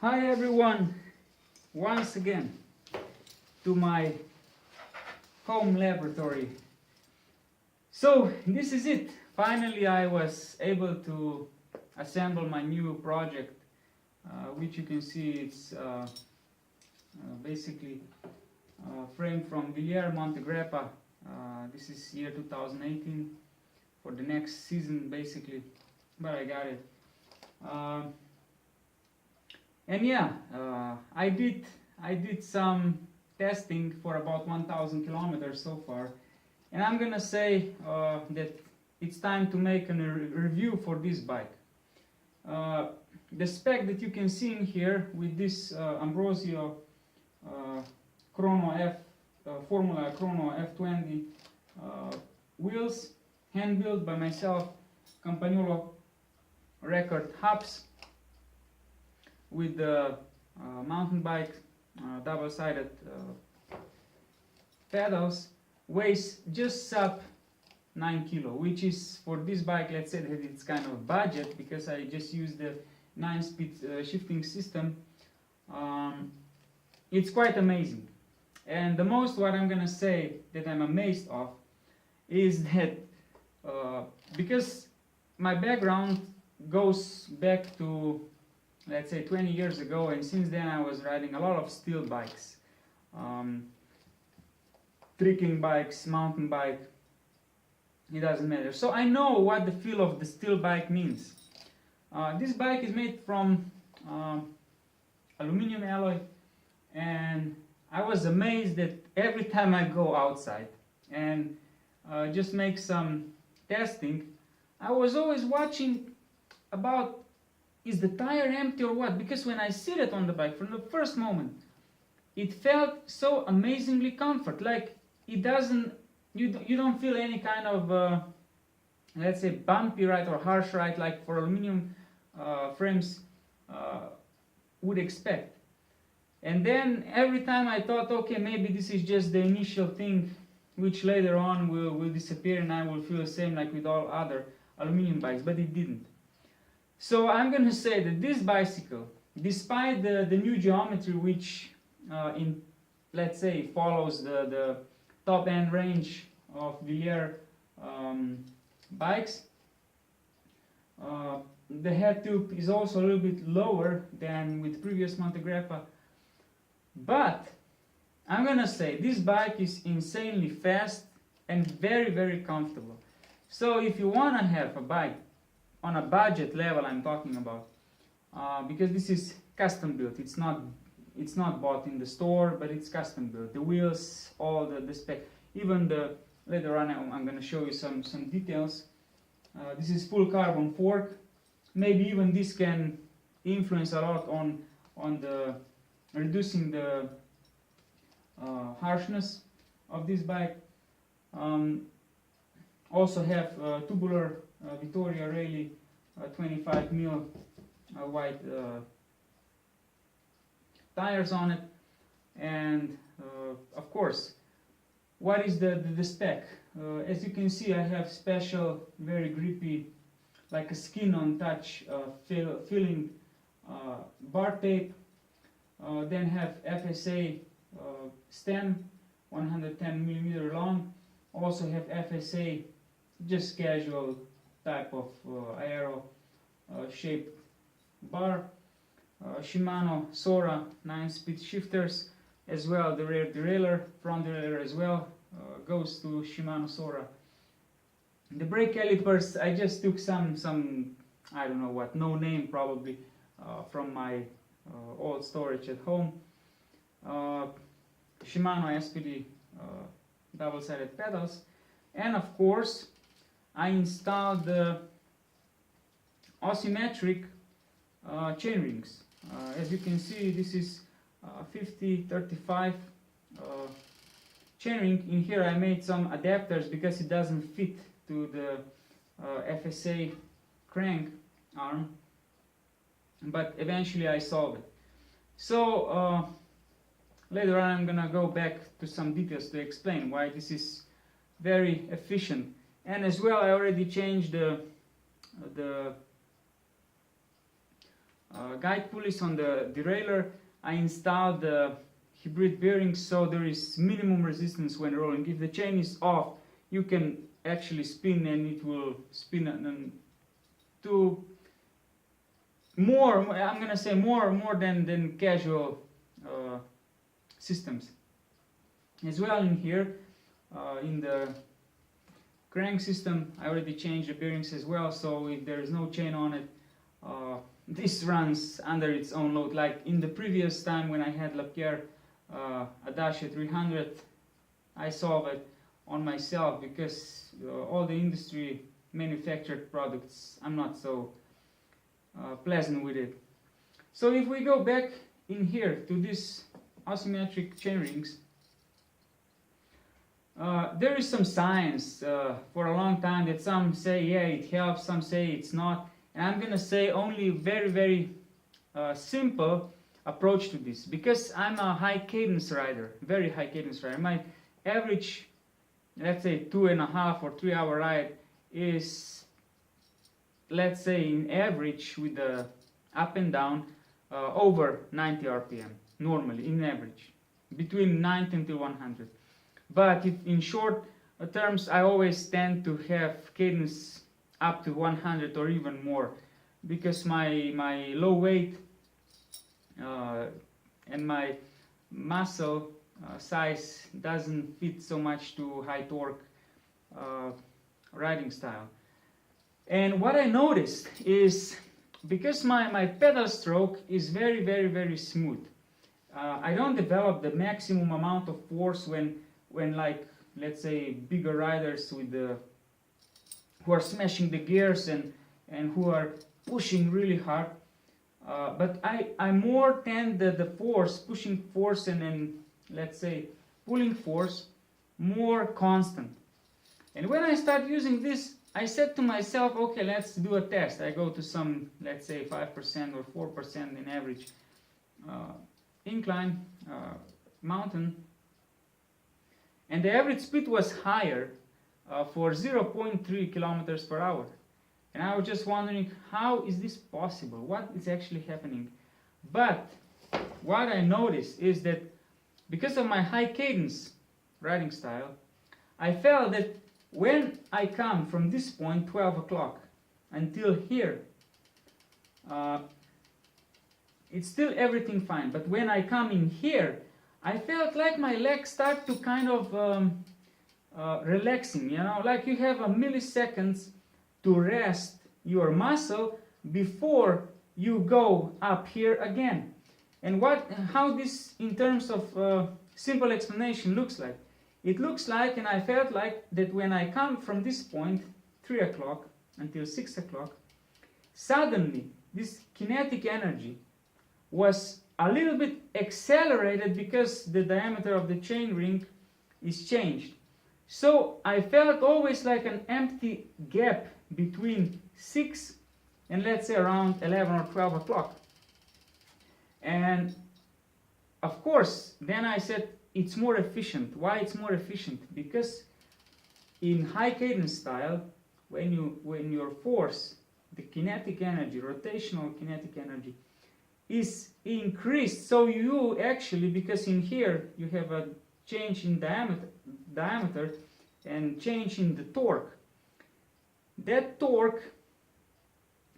Hi everyone, once again to my home laboratory. So this is it. Finally I was able to assemble my new project, which you can see it's basically frame from Wilier, montegrappa. This is year 2018 for the next season basically, but I got it. And yeah, I did some testing for about 1,000 kilometers so far, and I'm gonna say that it's time to make a review for this bike. The spec that you can see in here with this Ambrosio Chrono F Formula Chrono F20 wheels, hand built by myself, Campagnolo record hubs, with the mountain bike double-sided pedals, weighs just sub 9 kilo, which is for this bike, let's say that it's kind of budget because I just use the 9-speed shifting system. It's quite amazing, and the most what I'm gonna say that I'm amazed of is that because my background goes back to, let's say, 20 years ago, and since then I was riding a lot of steel bikes, trekking bikes, mountain bike, it doesn't matter. So I know what the feel of the steel bike means. This bike is made from aluminum alloy, and I was amazed that every time I go outside and just make some testing, I was always watching about, is the tire empty or what? Because when I sit it on the bike from the first moment, it felt so amazingly comfort. Like it doesn't, you don't feel any kind of let's say bumpy ride or harsh ride like for aluminum frames would expect. And then every time I thought, okay, maybe this is just the initial thing, which later on will disappear, and I will feel the same like with all other aluminum bikes, but it didn't. So I'm going to say that this bicycle, despite the new geometry, which let's say follows the top end range of Wilier bikes, the head tube is also a little bit lower than with previous montegrappa. But I'm going to say this bike is insanely fast and very, very comfortable. So if you want to have a bike on a budget level, I'm talking about, because this is custom built. It's not bought in the store, but it's custom built. The wheels, all the spec, even the later on I'm going to show you some details. This is full carbon fork. Maybe even this can influence a lot on the reducing the harshness of this bike. Also have tubular Vittoria Rayleigh 25 mil wide tires on it, and of course, what is the spec? As you can see, I have special, very grippy, like a skin on touch filling bar tape. Then have FSA stem, 110 millimeter long. Also have FSA, just casual type of aero shaped bar. Shimano Sora 9-speed shifters as well. The rear derailleur, front derailleur as well, goes to Shimano Sora. The brake calipers, I just took some I don't know what, no name probably, from my old storage at home. Shimano SPD double-sided pedals, and of course I installed the asymmetric chain rings. As you can see, this is 50-35 chain ring. In here I made some adapters because it doesn't fit to the FSA crank arm, but eventually I solved it. So later on I'm gonna go back to some details to explain why this is very efficient. And as well, I already changed the guide pulleys on the derailleur. I installed the hybrid bearings, so there is minimum resistance when rolling. If the chain is off, you can actually spin, and it will spin to more. I'm gonna say more than casual systems. As well in here, in the crank system, I already changed the bearings as well. So if there is no chain on it, this runs under its own load. Like in the previous time when I had Lapierre Dacia 300, I solved it on myself because all the industry manufactured products, I'm not so pleasant with it. So if we go back in here to this asymmetric chain rings, there is some science for a long time that some say yeah it helps, some say it's not, and I'm gonna say only very simple approach to this, because I'm a high cadence rider, very high cadence rider. My average, let's say 2.5 or 3 hour ride is, let's say in average with the up and down, over 90 RPM normally in average, between 90 until 100. But if in short terms, I always tend to have cadence up to 100 or even more, because my low weight and my muscle size doesn't fit so much to high torque riding style. And what I noticed is, because my pedal stroke is very smooth, I don't develop the maximum amount of force when like, let's say, bigger riders with who are smashing the gears and who are pushing really hard. But I more tend the force, pushing force and let's say pulling force, more constant. And when I start using this, I said to myself, okay, let's do a test. I go to some, let's say 5% or 4% in average incline mountain, and the average speed was higher for 0.3 kilometers per hour. And I was just wondering, how is this possible? What is actually happening? But what I noticed is that because of my high cadence riding style, I felt that when I come from this point, 12 o'clock, until here, it's still everything fine. But when I come in here, I felt like my legs start to kind of relaxing, you know, like you have a milliseconds to rest your muscle before you go up here again. And how this in terms of simple explanation looks like. It looks like, and I felt like, that when I come from this point, 3 o'clock until 6 o'clock, suddenly this kinetic energy was a little bit accelerated because the diameter of the chain ring is changed. So I felt always like an empty gap between 6 and let's say around 11 or 12 o'clock. And of course, then I said it's more efficient. Why it's more efficient? Because in high cadence style, when your force, the kinetic energy, rotational kinetic energy, is increased, so you actually, because in here you have a change in diameter and change in the torque. That torque,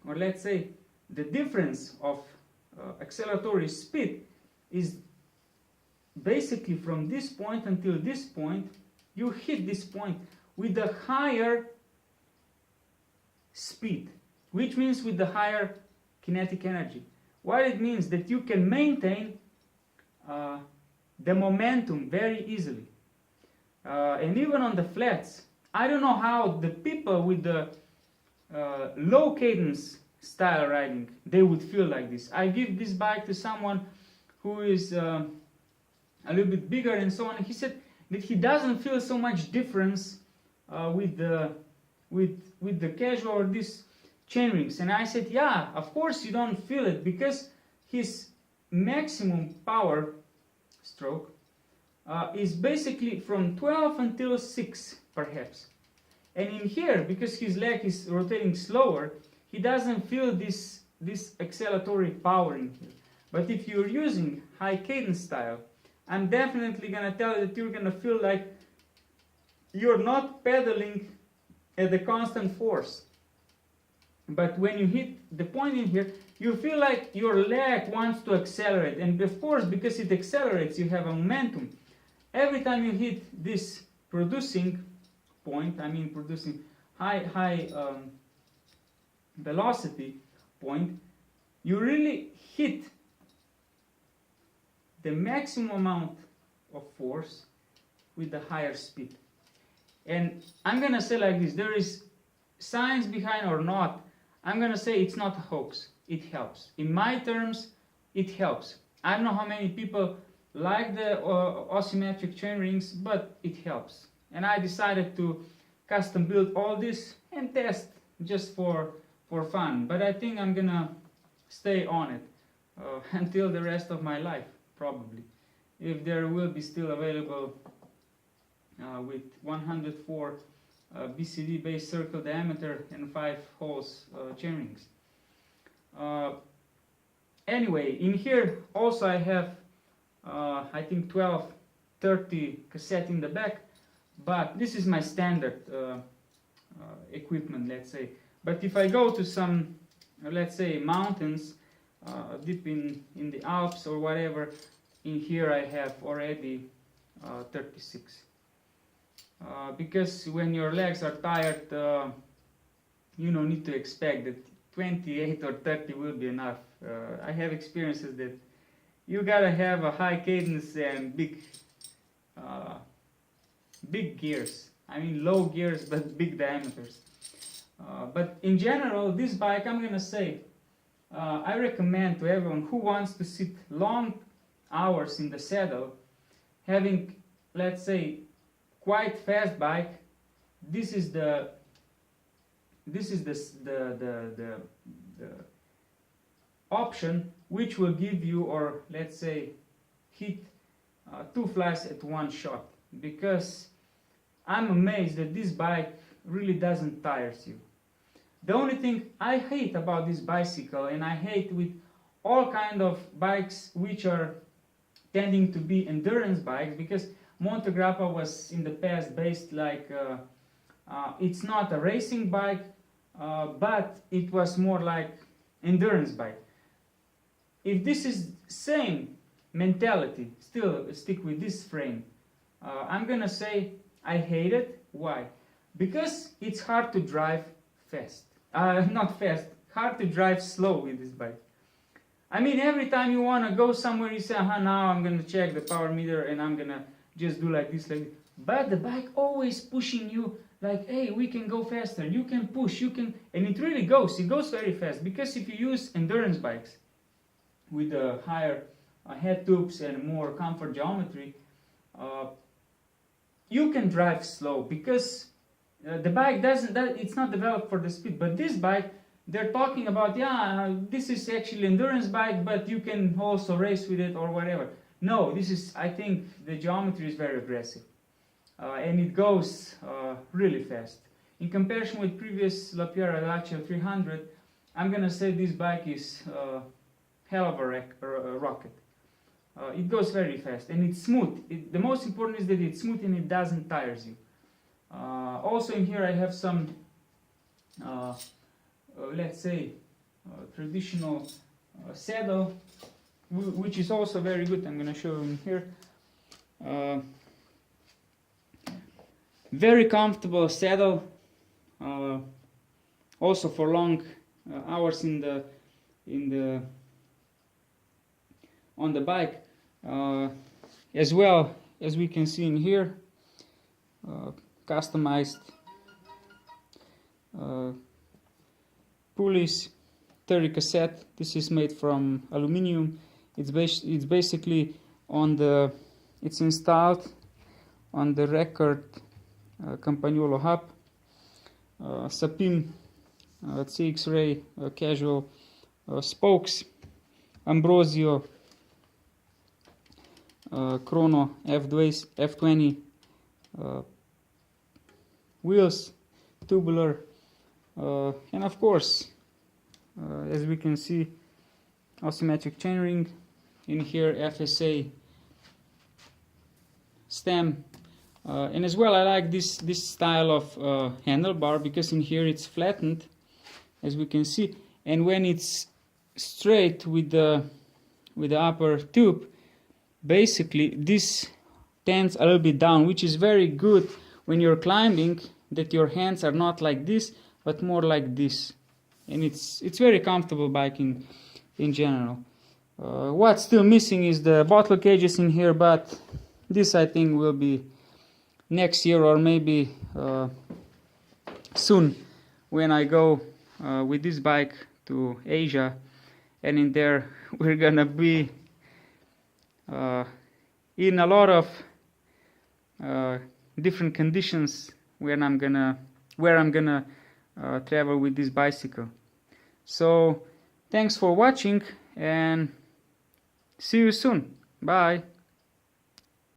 or let's say the difference of acceleratory speed, is basically from this point until this point, you hit this point with a higher speed, which means with the higher kinetic energy. What it means that you can maintain the momentum very easily. And even on the flats, I don't know how the people with the low cadence style riding, they would feel like this. I give this bike to someone who is a little bit bigger and so on. He said that he doesn't feel so much difference with the casual or this chain rings. And I said, yeah, of course you don't feel it, because his maximum power stroke is basically from 12 until 6 perhaps. And in here, because his leg is rotating slower, he doesn't feel this this acceleratory power in here. But if you're using high cadence style, I'm definitely gonna tell you that you're gonna feel like you're not pedaling at the constant force. But when you hit the point in here, you feel like your leg wants to accelerate. And of course, because it accelerates, you have a momentum. Every time you hit this producing point, I mean producing high velocity point, you really hit the maximum amount of force with the higher speed. And I'm gonna say like this, there is science behind or not, I'm gonna say it's not a hoax, it helps. In my terms, it helps. I don't know how many people like the asymmetric chain rings, but it helps. And I decided to custom build all this and test just for fun. But I think I'm gonna stay on it until the rest of my life, probably. If there will be still available with 104 BCD base circle diameter and 5 holes chain rings. Anyway, in here also I have I think 1230 cassette in the back, but this is my standard equipment, let's say. But if I go to some, let's say, mountains deep in the Alps or whatever, in here I have already 36. Because when your legs are tired, you don't need to expect that 28 or 30 will be enough. I have experiences that you gotta have a high cadence and big gears. I mean low gears but big diameters. But in general, this bike, I'm gonna say, I recommend to everyone who wants to sit long hours in the saddle, having, let's say, quite fast bike. This is the option which will give you, or let's say, hit 2 flies at one shot. Because I'm amazed that this bike really doesn't tires you. The only thing I hate about this bicycle, and I hate with all kind of bikes which are tending to be endurance bikes, because montegrappa was in the past based like it's not a racing bike, but it was more like endurance bike. If this is same mentality, still stick with this frame, I'm gonna say I hate it. Why? Because it's hard to drive fast. Not fast, hard to drive slow with this bike. I mean, every time you want to go somewhere, you say, now I'm going to check the power meter and I'm going to just do like this, like this. But the bike always pushing you like, hey, we can go faster, you can push, you can, and it really goes, very fast. Because if you use endurance bikes with a higher head tubes and more comfort geometry, you can drive slow, because the bike it's not developed for the speed. But this bike, they're talking about, this is actually endurance bike, but you can also race with it or whatever. No, this is, I think the geometry is very aggressive. And it goes really fast. In comparison with previous Lapierre Dacia 300, I'm gonna say this bike is hell of a rocket. It goes very fast and it's smooth. The most important is that it's smooth and it doesn't tires you. Also in here I have some, let's say, traditional saddle, which is also very good. I'm gonna show you in here. Very comfortable saddle, also for long hours on the bike, as well as we can see in here, customized pulleys, 30 cassette. This is made from aluminum. It's basically it's installed on the record Campagnolo hub, Sapim CX-ray casual spokes, Ambrosio Chrono F20 wheels, tubular, and of course as we can see, asymmetric chainring. In here, FSA stem, and as well I like this style of handlebar, because in here it's flattened, as we can see, and when it's straight with the upper tube, basically this tends a little bit down, which is very good when you're climbing, that your hands are not like this but more like this, and it's very comfortable biking in general. What's still missing is the bottle cages in here, but this I think will be next year, or maybe soon, when I go with this bike to Asia, and in there we're gonna be in a lot of different conditions where I'm gonna travel with this bicycle. So thanks for watching, and see you soon. Bye.